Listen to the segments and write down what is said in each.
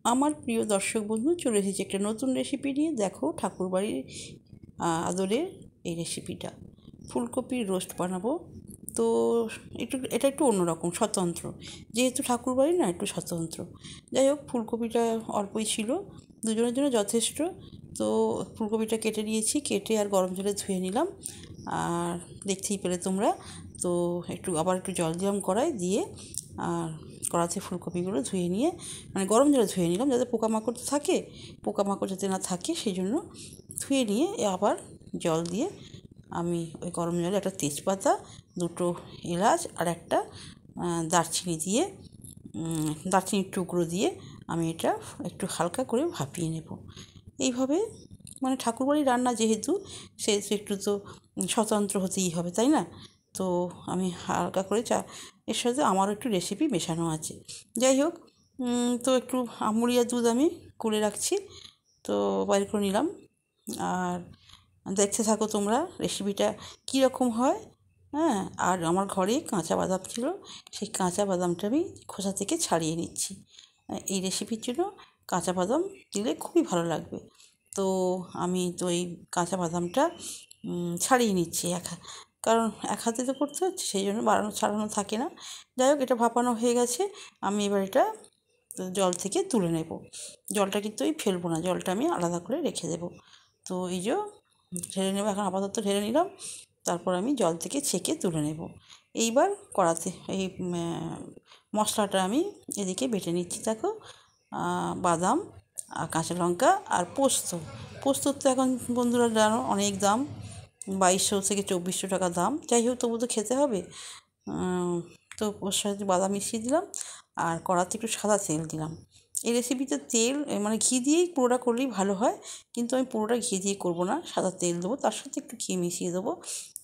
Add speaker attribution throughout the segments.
Speaker 1: আমার প্রিয় দর্শক বন্ধু, চলে এসেছি একটা নতুন রেসিপি নিয়ে। দেখো, ঠাকুরবাড়ির আদরের এই রেসিপিটা ফুলকপির রোস্ট বানাবো। তো এটা একটু অন্যরকম, স্বতন্ত্র, যেহেতু ঠাকুরবাড়ি না, একটু স্বতন্ত্র। যাই হোক, ফুলকপিটা অল্পই ছিল, দুজনের জন্য যথেষ্ট। তো ফুলকপিটা কেটে নিয়েছি, কেটে আর গরম জলে ধুয়ে নিলাম। আর দেখতেই পেলে তোমরা। তো আবার একটু জল দিলাম কড়াই দিয়ে, আর কড়াতে ফুলকপিগুলো ধুয়ে নিয়ে, মানে গরম জলে ধুয়ে নিলাম, যাতে পোকামাকড় তো থাকে, পোকামাকড় যাতে না থাকে সেই জন্য ধুয়ে নিয়ে আবার জল দিয়ে আমি ওই গরম জলে একটা তেজপাতা, দুটো এলাচ আর একটা দারচিনি দিয়ে, দারচিনির টুকরো দিয়ে আমি এটা একটু হালকা করে ভাপিয়ে নেব। এইভাবে, মানে ঠাকুরবাড়ির রান্না যেহেতু, সেহেতু একটু তো স্বতন্ত্র হতেই হবে, তাই না? তো আমি হালকা করে এর সাথে আমারও একটু রেসিপি মেশানো আছে। যাই হোক, তো একটু আমুলিয়া দুধ আমি করে রাখছি, তো বাইর করে নিলাম। আর দেখতে থাকো তোমরা রেসিপিটা কীরকম হয়। হ্যাঁ, আর আমার ঘরে কাঁচা বাদাম ছিল, সেই কাঁচা বাদামটা আমি খোসা থেকে ছাড়িয়ে নিচ্ছি। এই রেসিপির জন্য কাঁচা বাদাম দিলে খুবই ভালো লাগবে। তো আমি তো এই কাঁচা বাদামটা ছাড়িয়ে নিচ্ছি কারণ এক হাতে তো করতে হচ্ছে, সেই জন্য বাড়ানো ছাড়ানো থাকে না। যাই হোক, এটা ভাপানো হয়ে গেছে। আমি এবার এটা জল থেকে তুলে নেব। জলটা কিন্তু ফেলবো না, জলটা আমি আলাদা করে রেখে দেবো। তো এই যে ঢেলে নেবো, এখন আপাতত ঢেলে নিলাম, তারপর আমি জল থেকে ছেঁকে তুলে নেব। এইবার কড়াতে এই মশলাটা আমি এদিকে বেটে নিচ্ছি। দেখো, বাদাম আর কাঁচা লঙ্কা আর পোস্ত। পোস্তর তো এখন বন্ধুরা জানো অনেক দাম, 2200 থেকে 2400 টাকা দাম। যাই হোক, তবু তো খেতে হবে। তো ওর সাথে বাদাম মিশিয়ে দিলাম, আর কড়াতে একটু সাদা তেল দিলাম। এই রেসিপিতে তেল মানে ঘি দিয়েই পুরোটা করলেই ভালো হয়, কিন্তু আমি পুরোটা ঘি দিয়ে করব না, সাদা তেল দেবো, তার সাথে একটু ঘি মিশিয়ে দেবো।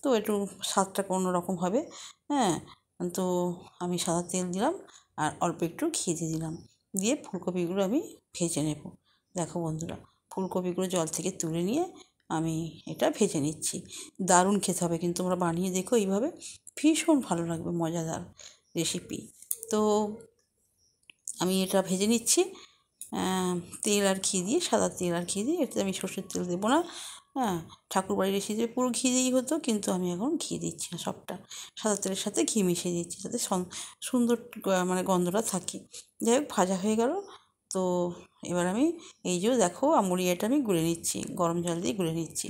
Speaker 1: তো একটু স্বাদটা অন্যরকম হবে। হ্যাঁ, তো আমি সাদা তেল দিলাম আর অল্প একটু ঘি দিয়ে দিলাম, দিয়ে ফুলকপিগুলো আমি ভেজে নেব। দেখো বন্ধুরা, ফুলকপিগুলো জল থেকে তুলে নিয়ে আমি এটা ভেজে নিচ্ছি। দারুণ খেতে হবে, কিন্তু তোমরা বানিয়ে দেখো এইভাবে, ভীষণ ভালো লাগবে, মজাদার রেসিপি। তো আমি এটা ভেজে নিচ্ছি তেল আর ঘি দিয়ে, সাদা তেল আর ঘি দিয়ে। এতে আমি সর্ষের তেল দেবো না। হ্যাঁ, ঠাকুরবাড়ির রেসিপি পুরো ঘি দিয়েই হতো, কিন্তু আমি এখন ঘি দিচ্ছি না, সবটা সাদা তেলের সাথে ঘি মিশিয়ে দিচ্ছি, যাতে সুন্দর মানে গন্ধটা থাকে। যাই হোক, ভাজা হয়ে গেল। তো এবার আমি এই যে দেখো, আমুলিয়াটা আমি গুলে নিচ্ছি, গরম জল দিয়ে গুলে নিচ্ছি।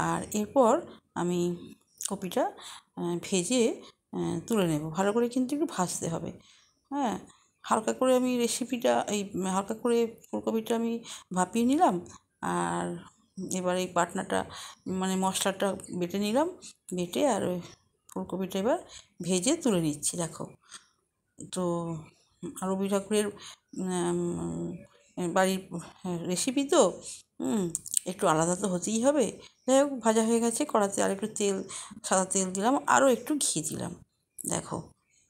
Speaker 1: আর এরপর আমি কপিটা ভেজে তুলে নেব। ভালো করে কিন্তু একটু ভাজতে হবে। হ্যাঁ, হালকা করে আমি হালকা করে ফুলকপিটা আমি ভাপিয়ে নিলাম। আর এবার এই বাটনাটা, মানে মশলাটা বেটে নিলাম, বেটে আর ওই ফুলকপিটা এবার ভেজে তুলে নিচ্ছি। দেখো, তো রবি ঠাকুরের বাড়ির রেসিপি তো, একটু আলাদা তো হতেই হবে। যাই হোক, ভাজা হয়ে গেছে, কড়াতে আর একটু সাদা তেল দিলাম, আরও একটু ঘি দিলাম। দেখো,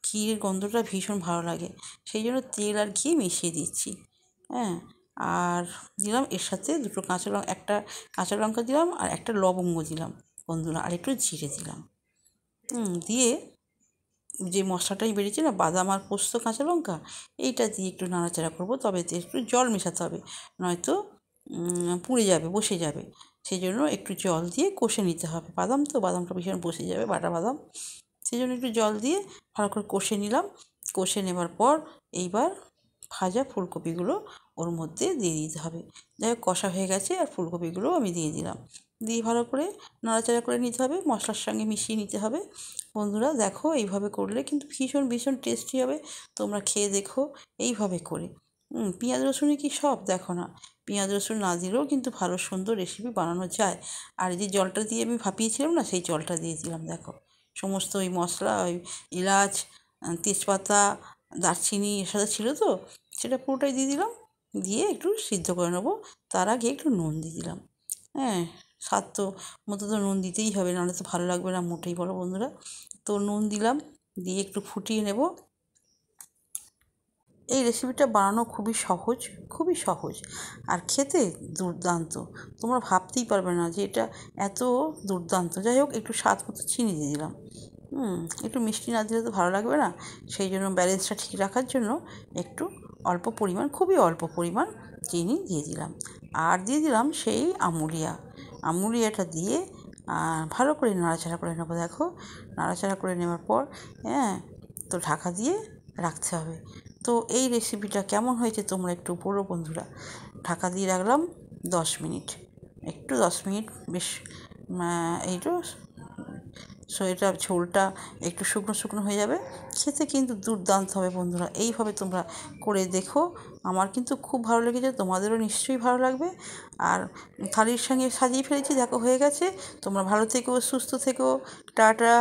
Speaker 1: ঘিয়ের গন্ধটা ভীষণ ভালো লাগে, সেই জন্য তেল আর ঘি মিশিয়ে দিচ্ছি। হ্যাঁ, আর দিলাম এর সাথে একটা কাঁচা লঙ্কা দিলাম, আর একটা লবঙ্গ দিলাম বন্ধুরা, আর একটু জিরে দিলাম। দিয়ে যে মশলাটাই বেরিয়েছে না, বাদাম আর পোস্ত কাঁচা লঙ্কা, এইটা দিয়ে একটু নাড়াচাড়া করবো, তবে একটু জল মেশাতে হবে, নয়তো পুড়ে যাবে, বসে যাবে। সেই জন্য একটু জল দিয়ে কষে নিতে হবে, বাদামটা ভীষণ বসে যাবে, বাটা বাদাম। সেই জন্য একটু জল দিয়ে ভালো করে কষে নিলাম। কষে নেবার পর এইবার ভাজা ফুলকপিগুলো ওর মধ্যে দিয়ে দিতে হবে। যাই হোক, কষা হয়ে গেছে, আর ফুলকপিগুলো আমি দিয়ে দিলাম, দিয়ে ভালো করে নাড়াচাড়া করে নিতে হবে, মশলার সঙ্গে মিশিয়ে নিতে হবে। বন্ধুরা দেখো, এইভাবে করলে কিন্তু ভীষণ ভীষণ টেস্টি হবে। তোমরা খেয়ে দেখো এইভাবে করে। পেঁয়াজ রসুনই কি সব? দেখো না, পেঁয়াজ রসুন না দিলেও কিন্তু ভালো সুন্দর রেসিপি বানানো যায়। আর যে জলটা দিয়ে আমি ভাপিয়েছিলাম না, সেই জলটা দিয়ে দিলাম। দেখো, সমস্ত ওই মশলা, ওই এলাচ, তেজপাতা, দারচিনি এর সাথে ছিল তো, সেটা পুরোটাই দিয়ে দিলাম, দিয়ে একটু সিদ্ধ করে নেবো। তার আগে একটু নুন দিয়ে দিলাম। হ্যাঁ, স্বাদ তো মতো তো নুন দিতেই হবে, নাহলে তো ভালো লাগবে না মোটেই, বলো বন্ধুরা। তো নুন দিলাম, দিয়ে একটু ফুটিয়ে নেব। এই রেসিপিটা বানানো খুবই সহজ, খুবই সহজ, আর খেতে দুর্দান্ত। তোমরা ভাবতেই পারবে না যে এটা এত দুর্দান্ত। যাই হোক, একটু স্বাদ মতো চিনি দিয়ে দিলাম। একটু মিষ্টি না দিলে তো ভালো লাগবে না, সেই জন্য ব্যালেন্সটা ঠিক রাখার জন্য একটু অল্প পরিমাণ, খুবই অল্প পরিমাণ চিনি দিয়ে দিলাম। আর দিয়ে দিলাম সেই আমুলিয়াটা দিয়ে ভালো করে নাড়াচাড়া করে নেবো। দেখো, নাড়াচাড়া করে নেওয়ার পর তো ঢাকা দিয়ে রাখতে হবে। তো এই রেসিপিটা কেমন হয়েছে তোমরা একটু বলো বন্ধুরা। ঢাকা দিয়ে রাখলাম 10 মিনিট, 10 মিনিট বেশ এইটা এটা ঝোলটা একটু শুকনো শুকনো হয়ে যাবে, খেতে কিন্তু দুর্দান্ত হবে বন্ধুরা। এইভাবে তোমরা করে দেখো, আমার কিন্তু খুব ভালো লেগেছে, তোমাদেরও নিশ্চয়ই ভালো লাগবে। আর থালির সঙ্গে সাজিয়ে ফেলেছি, দেখো হয়ে গেছে। তোমরা ভালো থেকো, সুস্থ থেকো, টাটা।